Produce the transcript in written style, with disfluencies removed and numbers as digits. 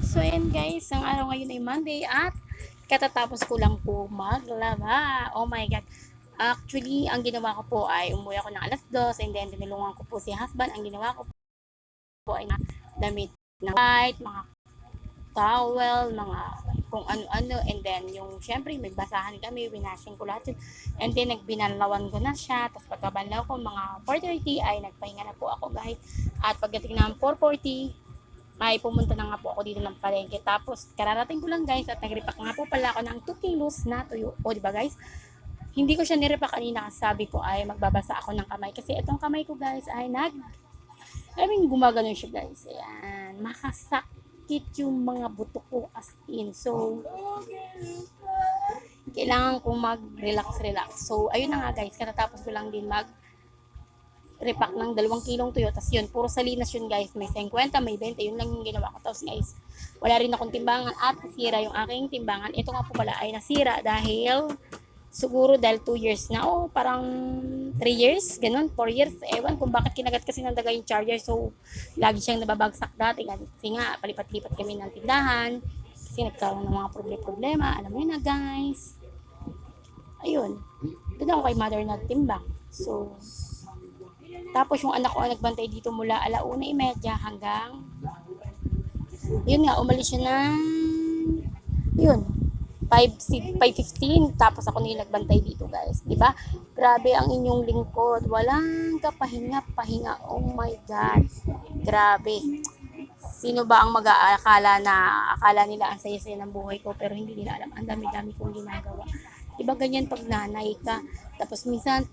So ayan guys, ang araw ngayon ay Monday at katatapos ko lang po maglaba. Oh my God. Actually, ang ginawa ko po ay umuwi ako ng alas 2 and then tinulungan ko po si husband. Ang ginawa ko po ay damit na white, mga towel, mga kung ano-ano, and then yung syempre may basahan kami, winashing ko lahat yun, and then nagbinalawan ko na siya, tapos pagkabanlaw ko mga 4:30 ay nagpahinga na po ako guys, at pagdating ng 4:40 ay pumunta na nga po ako dito ng palengke, tapos kararating ko lang guys at nagripak nga po pala ako ng 2 kilos na tuyo, o diba guys, hindi ko siya nirepa kanina kasi sabi ko ay magbabasa ako ng kamay, kasi itong kamay ko guys ay gumagano siya guys, ayan, makasakit yung mga buto ko as in, so kailangan kong mag-relax. So, ayun na nga guys, katatapos ko lang din repack ng 2 kilong tuyo. Tapos yun, puro salinas yun guys. May 50, may 20. Yun lang yung ginawa ko. Tapos guys, wala rin akong timbangan at nasira yung aking timbangan. Ito nga po pala ay nasira dahil siguro dahil 2 years na. O parang 3 years, ganun, 4 years. Ewan kung bakit kinagat kasi ng daga yung charger. So, lagi siyang nababagsak dati. Kasi nga, palipat-lipat kami ng tindahan. Kasi nagkaroon ng mga problema. Alam mo yun na guys. Ayun. Doon ako kay mother nagtimbang. So, tapos yung anak ko ay nagbantay dito mula 1:30 hanggang, yun nga, umalis siya ng, yun, 5:15. Tapos ako nila nagbantay dito guys. Diba? Grabe ang inyong lingkod. Walang kapahinga-pahinga. Oh my God. Grabe. Sino ba ang mag-aakala na akala nila ang saya-saya ng buhay ko pero hindi nila alam. Ang dami-dami kong ginagawa. Diba ganyan pag nanay ka. Tapos minsan